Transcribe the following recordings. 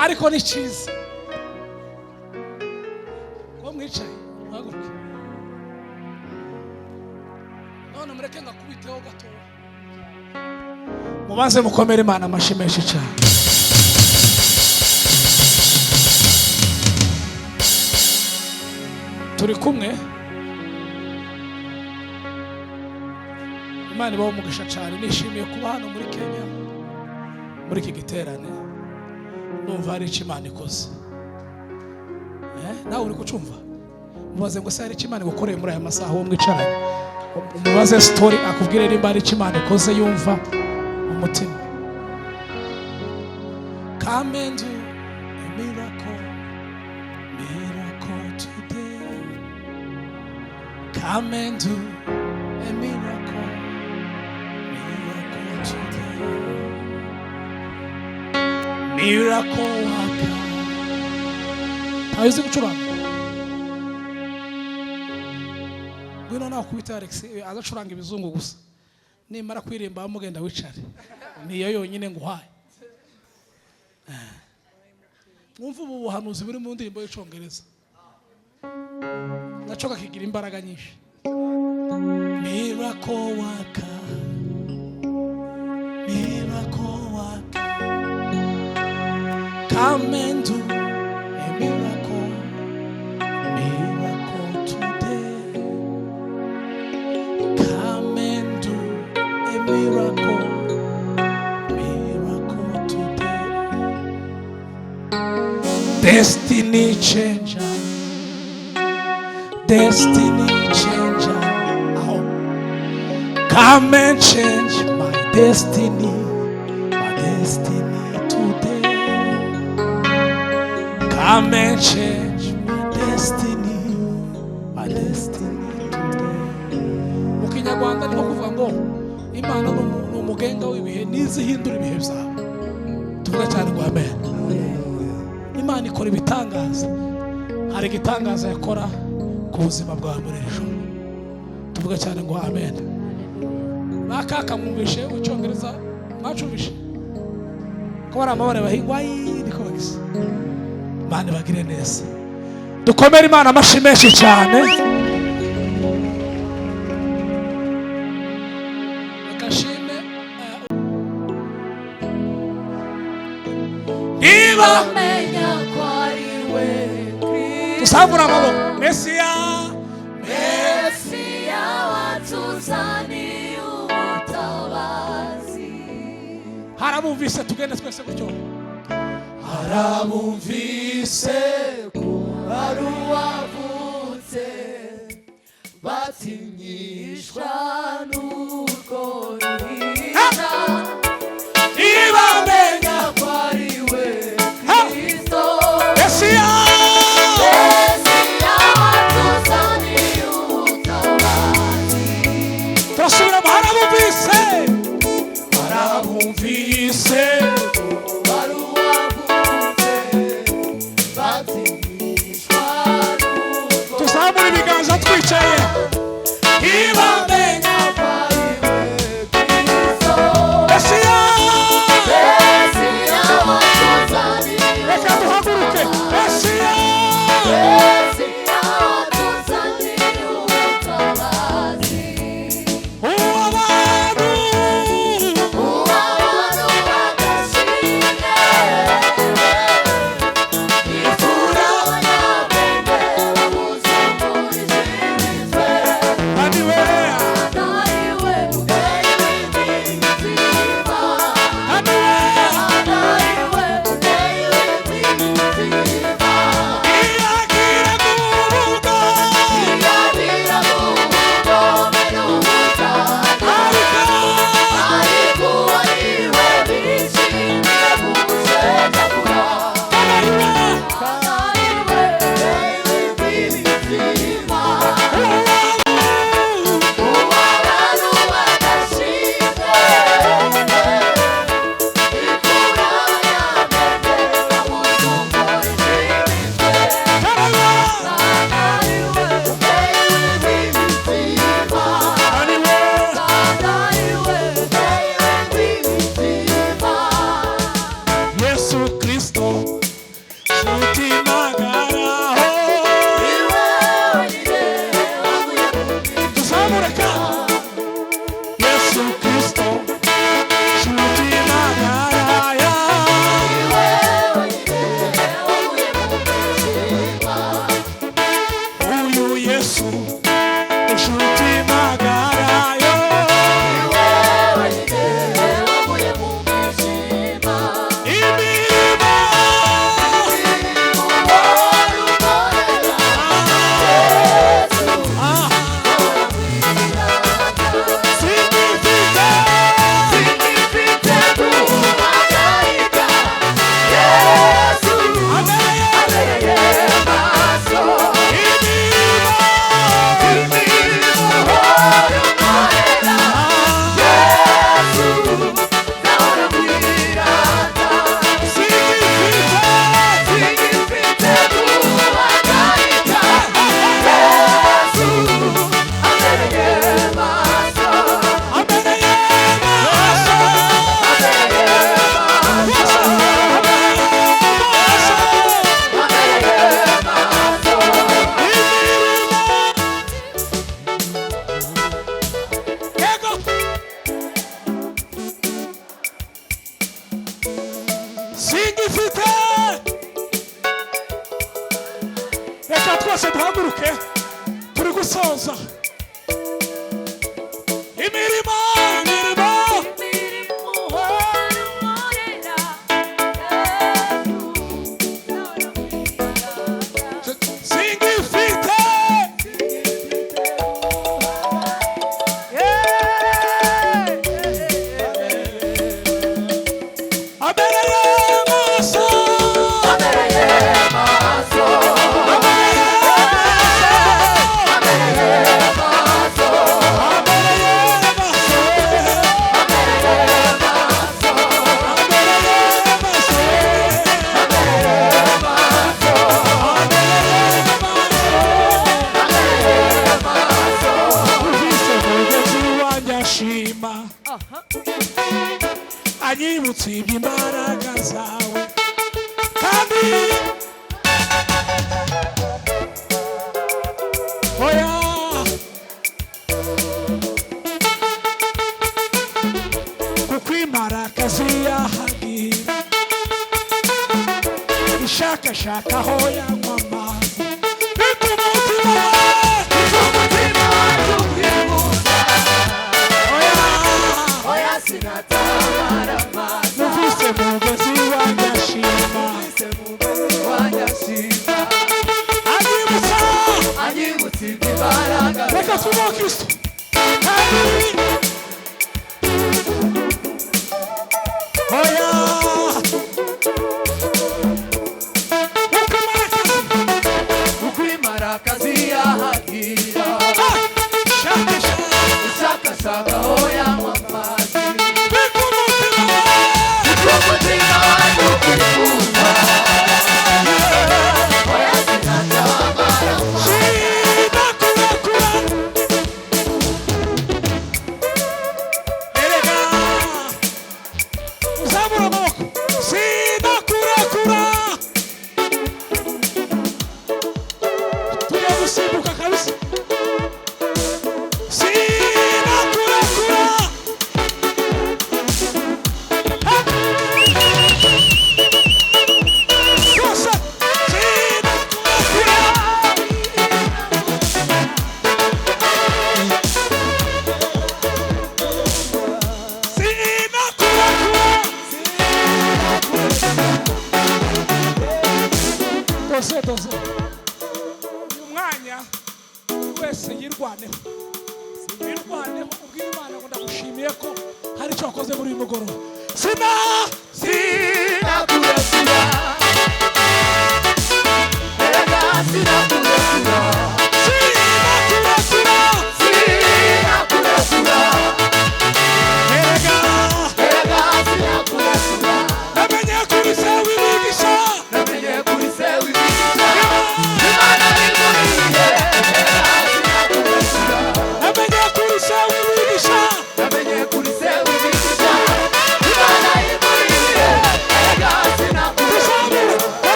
ariko ni cyiza ko mwicaye haguruke none mureke ngakubiteho gato mubanze mukomere Imana amashyi menshi cyane. Turi kumwe Imana ibaho umugisha cyane. Nishimiye kuba hano muri Kenya muri iki giterane. Numva hari icyo Imana ikoze. Nawe uri kucumva mubaze ngo se hari icyo Imana gukoreye muri aya masaha wo mwicaranye. Umubaze story akubwire nimba hari icyo Imana ikoze yumva umutima. Come and do a miracle, miracle today. Come and do a miracle, miracle today. Miracle worker. Haizi kucuranga. Ngwino nawe kubita Alex azacuranga ibizungu gusa. Nimara kwirimba mugenda wicare. Niyo yonyine nguhaye. Mwumva ubu buhanuzi buri mu ndirimbo y'Icyongereza. Nacoka kigira imbaraga nyinshi. Miracle worker, miracle worker. Come and do a miracle, miracle today. Come and do a miracle, miracle today. Destiny changer, destiny changer. Oh. Come and change my destiny today. Come and change my destiny today. Mukinyarwanda niko kuvuga ngo Imana n'umugenga w'ibihe nizihindura ibihe byawe. Tuvuga cyane ngo amen. Imana ikora ibitangaza. Hari igitangaza yakora ku buzima bwawe muri ejo. Tuvuga cyane ngo amen. Bakaka mwumvishe Icyongereza mwacumvishe ko bari amabare bahingwa niko bagise. Imana bagire neza. Dukomere Imana amashyi menshi cyane. Akashime niba menya ko ari we Kristo. Tusabura amaboko. Mesiya watuzaniye ubutabazi. Harabumvise tugende twese gutyo. Harabumvise ko ari uwavutse batinyishwa n'urwo ruhinja. Niba menya ko ari we Kristo. Mesiya watuzaniye ubutabazi. Turasubira harabumvise tuzamura ibiganza twicaye. Niba menya ko ari we singifite. Reka twese duhaguruke turi gusoza. Imirimo singifite. Anyibutse iby'imbaraga zawe kandi oya kuko imbaraga ziyahagira ishakashaka aho yanywa amazi bituma umutima sinatabara amazi. Numvise mugezi wanyashima. Anyibutse iby'imbaraga zawe. Reka tuvuge Kristo. Oya uko imbaraga ziyahagira ishakashaka aho yanywa amazi. uyu mwanya wese yirwaneho ubwira Imana ngo ndagushimiye ko hari icyo wakoze muri uyu mugoroba.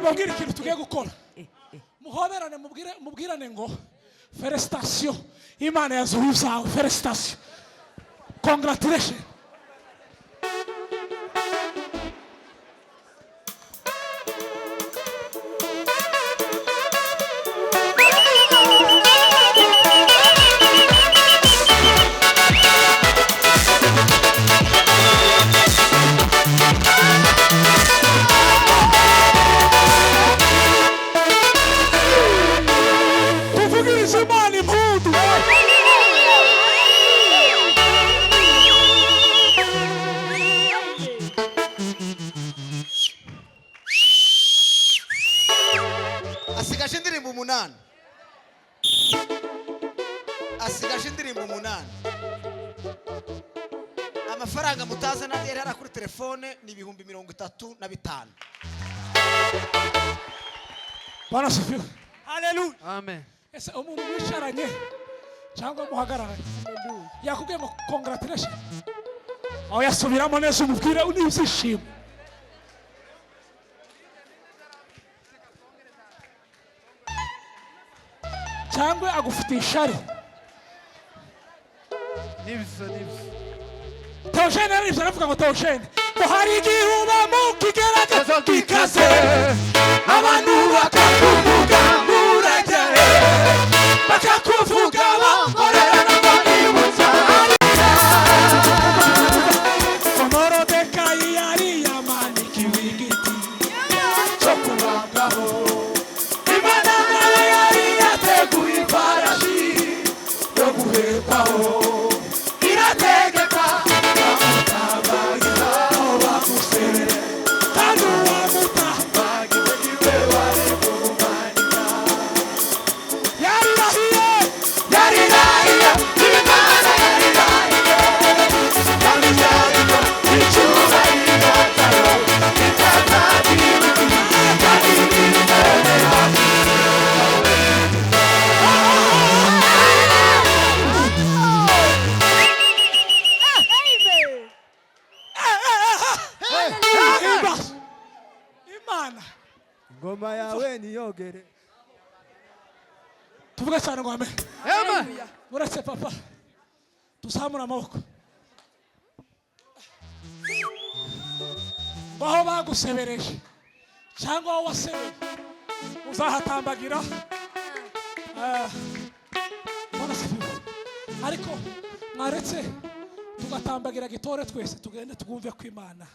Mubwire ikintu tugiye gukora. Muhoberane mubwirane ngo felicitation imana yazuye ibyawe. Felicitation, congratulation. Tuvugirize imana impundu. asigaje indirimbo umunani, asigaje indirimbo umunani. Amafaranga mutaza na yari kuri telefone ni 35,000. Bwana sifiwe. Haleluya. Amen. Ese umuntu wicaranye cyangwa muhagararanye yakubwiye ngo congratulation, aho yasubiramo neza umubwire unizishima. Cyangwa agufitiye ishari. Nibyo. Teogene yarivye aravuga ngo Teogene ngo hari igihe uba mu kigerageza gikaze, abantu bakakuvuga murajya he, bakakuvuga bakorera n'abibutsa. Morodekayi yari yamanikiwe igiti cyo kubambwaho, Imana nayo yari yateguye ifarashi yo guhekwaho, irategeka bamutambagira aho bamuserere, kandi uwamutambagiwe iwe bari kumumanika. Yarirahiye Imana yarirahiye, kandi byariko icyubahiro cyayo kitazagira kandi bimerera. Imana Ngoma yawe niyogere. tuvuge cyane ngo amen. Amen. Uretse papa tuzamura amaboko. Baho bagusebereje cyangwa aho wasebeye uzahatambagira. Bwana sifiwe. Ariko mwaretse tugatambagira gitore twese tugende twumve ko Imana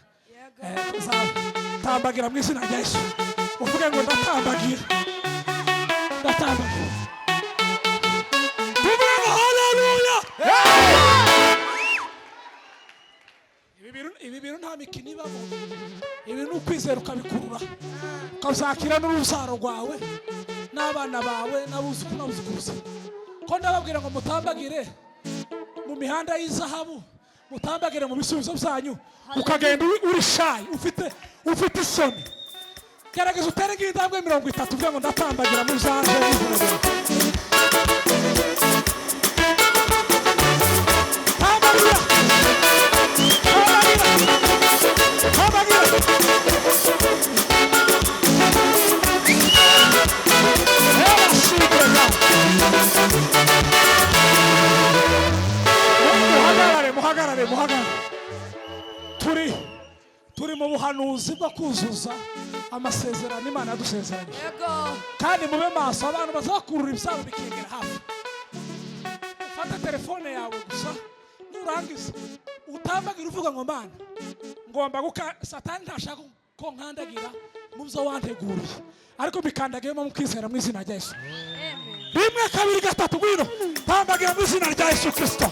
tuzatambagira mu izina rya Yesu. Uvuge ngo ndatambagira, ndatambagira. Tuvuge ngo haleluya. Ibi bintu nta mikino ibamo. Ibi ni ukwizera ukabikurura, ukazakira n'urubyaro rwawe n'abana bawe n'abuzukuru n'abuzukuruza. Ko ndababwira ngo mutambagire mu mihanda y'izahabu, mutambagire mu bisubizo byanyu, ukagenda uri shy, ufite isoni. Gerageza utere nk'intambwe 30 uvuga ngo ndatambagira muri zanje. Tambagira. Muhagarare. Turi mu buhanuzi bwo kuzuza amasezerano Imana yadusezeranye. Kandi mube maso, abantu bazakurura ibyabo bikegera hafi. Fata telefone yawe gusa, nurangiza utambagira uvuga ngo Mana ngomba Satani ntashaka ko nkandagira mu byo wanteguriye, ariko bikandagiyemo mu kwizera mu izina rya Yesu. 1 2 3 gwino tambagira mu izina rya Yesu Kristo.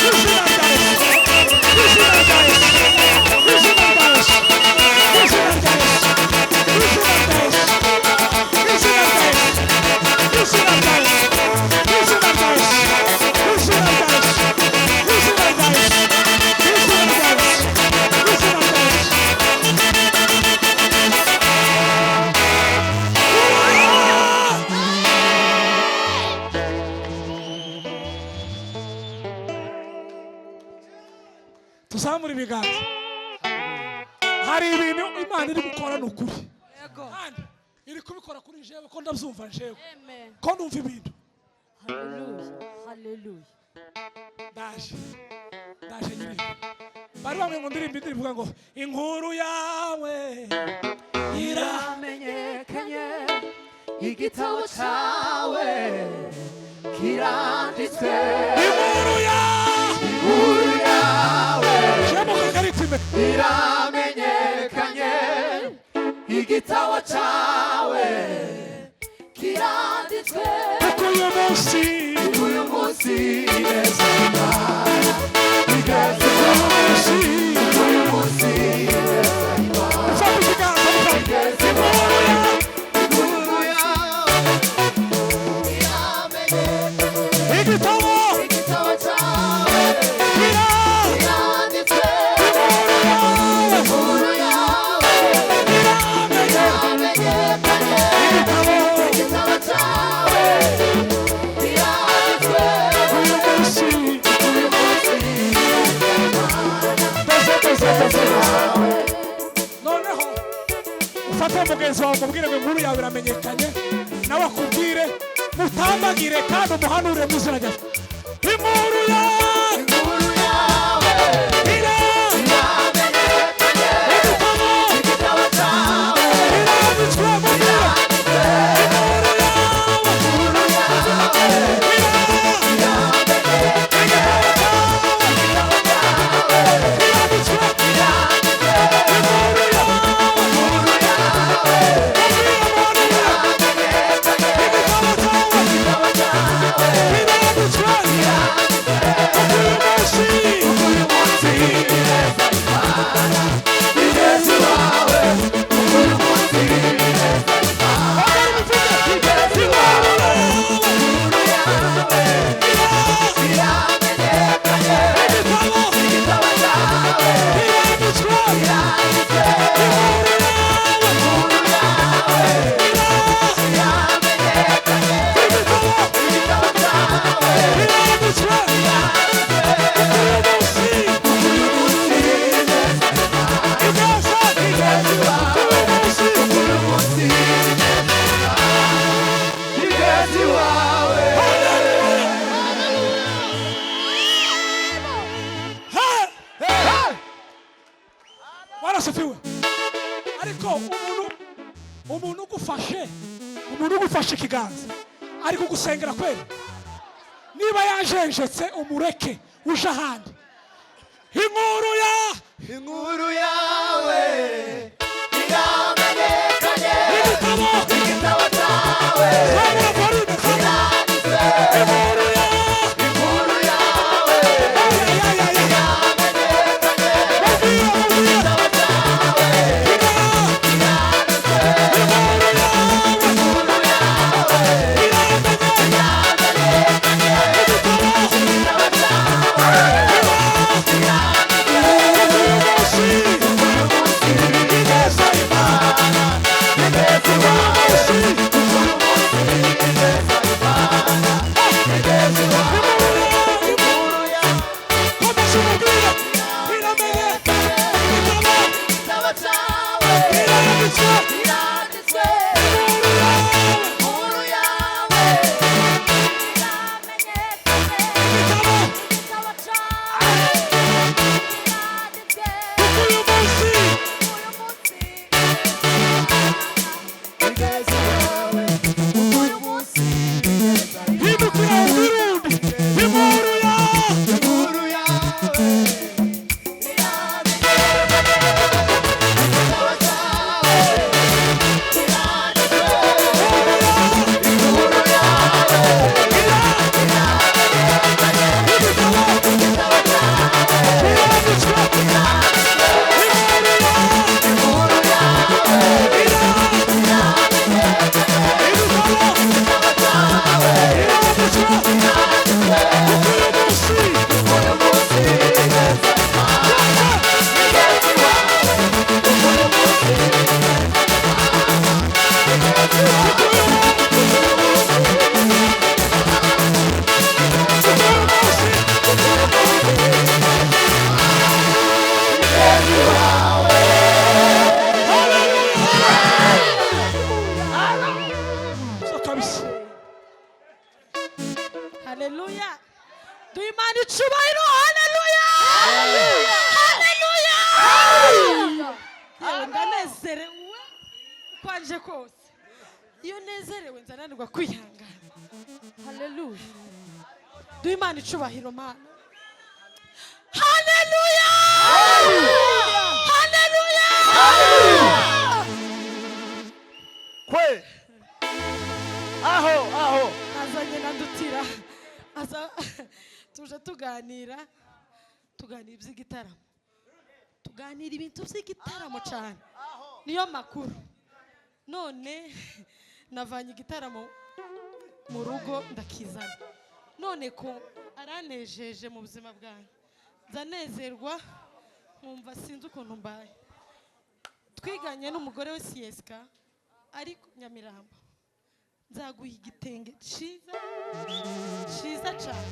Listen up, guys. tuzamura ibiganza. Hari ibintu Imana iri gukora n'ukuri kandi iri kubikora kuri jewe ko ndabyumva jewe ko ndumva ibintu. Hallelujah. Daje nyine bari bamwe ngo ndirimba ivuga ngo inkuru yawe iramenyekanye, igitabo cyawe kiranditswe. inkuru yawe iramenyekanye, igitabo cyawe kiranditswe. kuko uyu munsi ineza y'Imana igeze hose. Uyu munsi ineza y'Imana igeze hose. Inkuru yawe iramenyekanye, igitabo cyawe kiranditswe. Inkuru yawe iramenyekanye, igitabo cyawe noneho ufate mugenzi wawe umubwire ngo inkuru yawe iramenyekanye, nawe akubwire mutambagire kandi umuhanure mu izina rya inkuru yawe iramenyekanye, igitabo cyawe iranditswe mu warasifiwe. Ariko umuntu ugufashe ikiganza ari kugusengera kweli, niba yajenjetse umureke uje ahandi. inkuru yawe iramenyekanye, igitabo cyawe kiranditswe. Inkuru yawe iramenyekanye, igitabo cyawe kiranditswe. Inkuru yawe iramenyekanye, igitabo kanje kose iyo nezerewe nzananirwa kwihangana. Haleluya. Duhe Imana icubahiro mana. Haleluya. Haleluya. kwe aho Azanye nadutira tuje tuganira iby'igitaramo, tuganira ibintu by'igitaramo cyane, niyo makuru. None navanye igitaramo mu rugo ndakizana, none ko aranejeje mu buzima bwanjye, nzanezerwa nkumva sinzi ukuntu mbaye. Twiganye n'umugore we Sieska ari Nyamirambo, nzaguha igitenge cyiza cyane,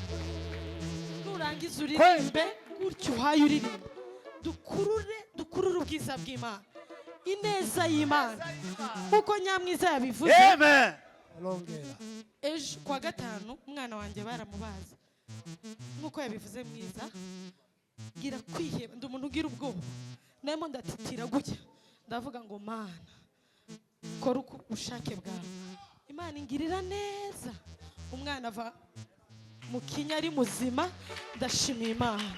nurangiza uririmbe gutyo uhaye uririmbe, dukurure ubwiza bw'Imana, ineza y'Imana nk'uko Nyamwiza yabivuze. amen. Ejo kwa gatanu umwana wanjye baramubaza nk'uko yabivuze Mwiza, gira kwiheba, ndi umuntu ugira ubwoba, narimo ndatitira gutya ndavuga ngo Mana kora uko ubushake bwawe. Imana ingirira neza, umwana ava mu kinya ari muzima, ndashimiye Imana.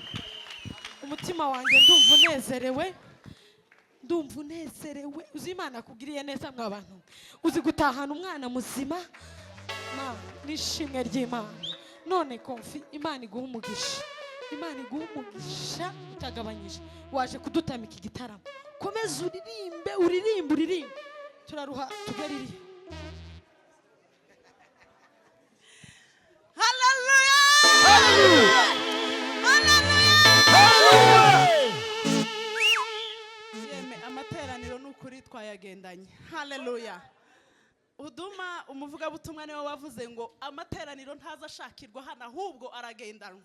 Umutima wanjye ndumva unezerewe, uzi Imana akugiriye neza mwa bantu, uzi gutahana umwana muzima, Mana nishimwe ry'Imana. None konfi Imana iguha umugisha, Imana iguha umugisha utagabanyije. Waje kudutamika igitaramo, komeza uririmbe, turaruha tugaririye. Amateraniro n'ukuri twayagendanye. Haleluya. Uduma umuvugabutumwa niwe wavuze ngo amateraniro ntazashakirwa hano ahubwo aragendanwa.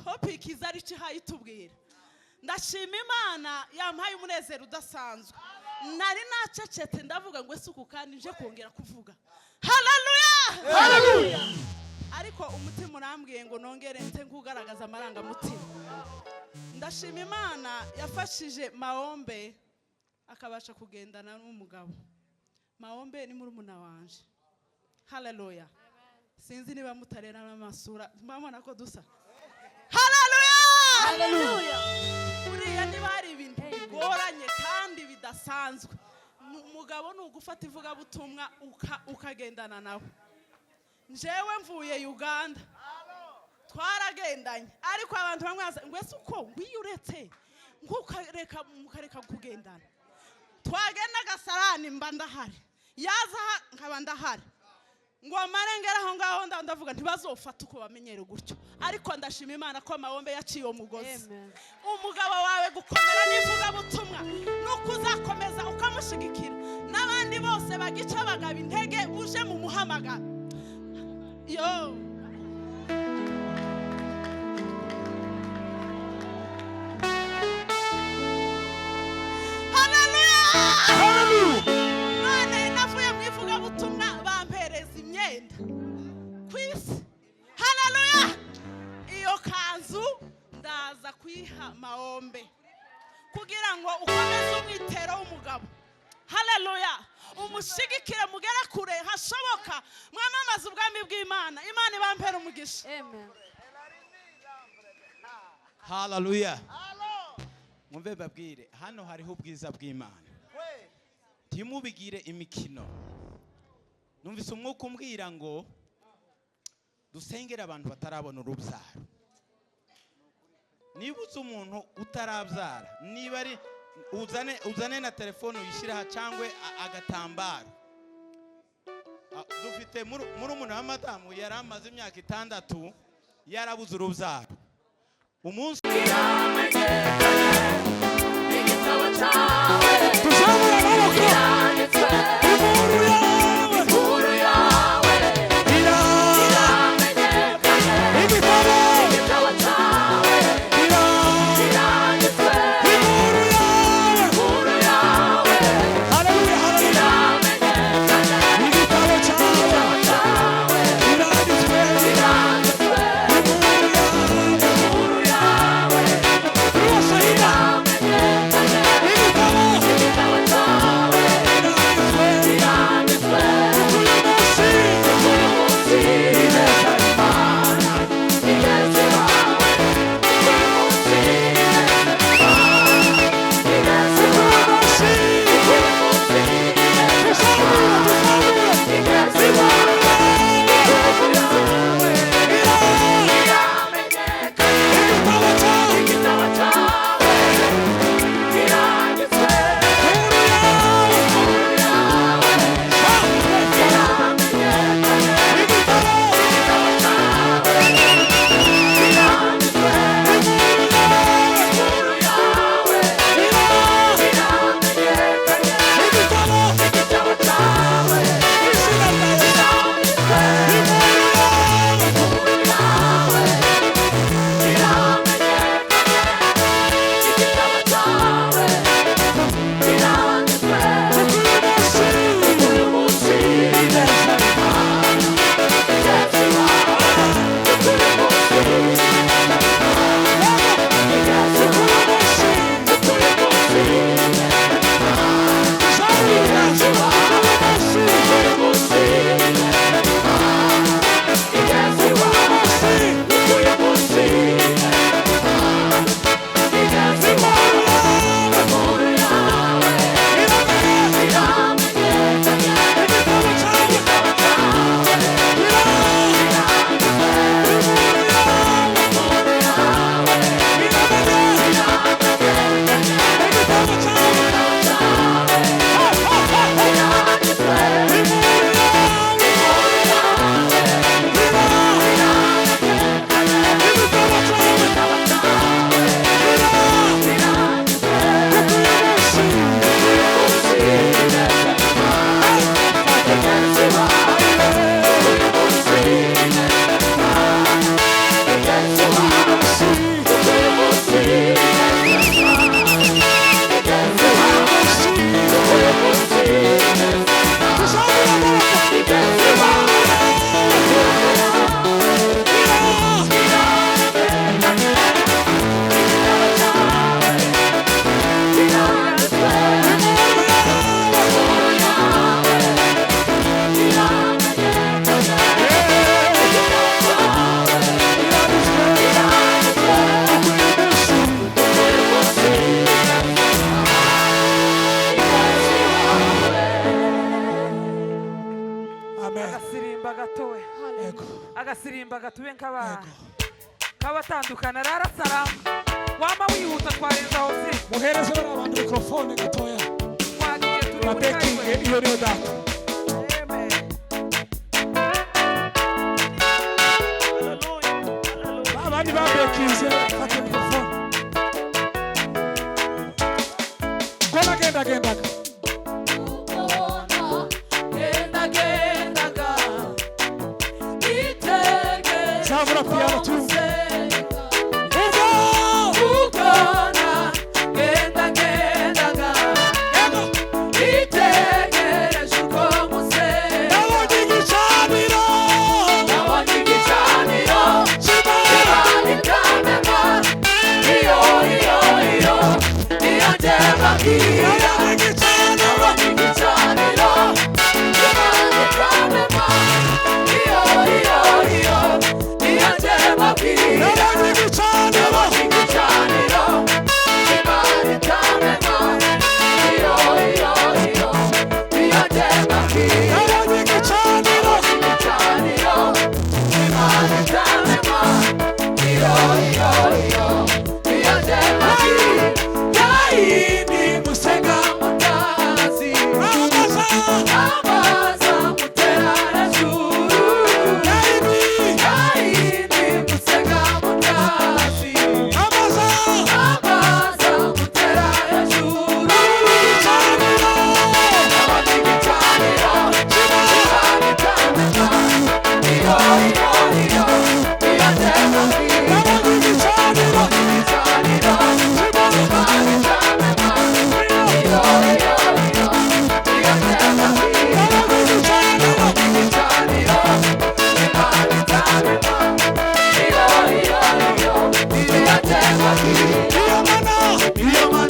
Topic izari cihaye tubwira. Ndashima Imana yampaye umunezero udasanzwe. Nari nacecetse ndavuga ngo ese uku kandi nje kongera kuvuga. Haleluya. Haleluya. Ariko umutima urambwiye ngo nongere nte kugaragaza amaranga mutima. Ndashima Imana yafashije Maombe akabasha kugendana n'umugabo. Maombe ni murumuna wanje. Haleluya. Sinzi niba mutarera n'amasura, mbamona ko dusa. Haleluya. Haleluya. Uriya niba hari ibintu bigoranye kandi bidasanzwe, umugabo nugufata ivuga butumwa ukagendana nawe. Njewe mvuye Uganda, twaragendanye, ariko abantu bamwe ngwese uko ngwiyuretse mukareka kugendana. Twagenda Gasarani mba ndahari, yaza nkaba ndahari, ngo amarengera aho ngaho ndavuga ntibazofata uko bamenyere gutyo. Ariko ndashima Imana ko Maombe yaciye umugozi. Umugabo wawe gukomera n'ivuga butumwa nuko uzakomeza ukamushigikira, n'abandi bose bagica bagaba intege uje mu muhamagara. Yo kwiha Maombe kugira ngo ukomeze umwitero w'umugabo. Haleluya. Umushigikire mugera kure hashoboka, mwamamaza ubwami bw'Imana. Imana ibampera umugisha. Amen. Haleluya. Mwumve babwire hano hariho ubwiza bw'Imana, timubigire imikino. Numvise umwuka umbwira ngo dusengera abantu batarabona urubyaro. Niba uzi umuntu utarabyara, niba ari uzane na telefone uyishyiraho cyangwa agatambaro. Dufite murumuna wa madamu yari amaze imyaka 6 yarabuze urubyaro. Umunsi twumvaga tube nk'abatandukana rara salama wama wihuta twarenza aho ziri muhereze bari abantu mikrofone gatoya twagiye turi muri batekinge highway. iyo niyo data Amen. abandi babekinze fate mikrofone gona gendaga zavura piyano tu Iyo mana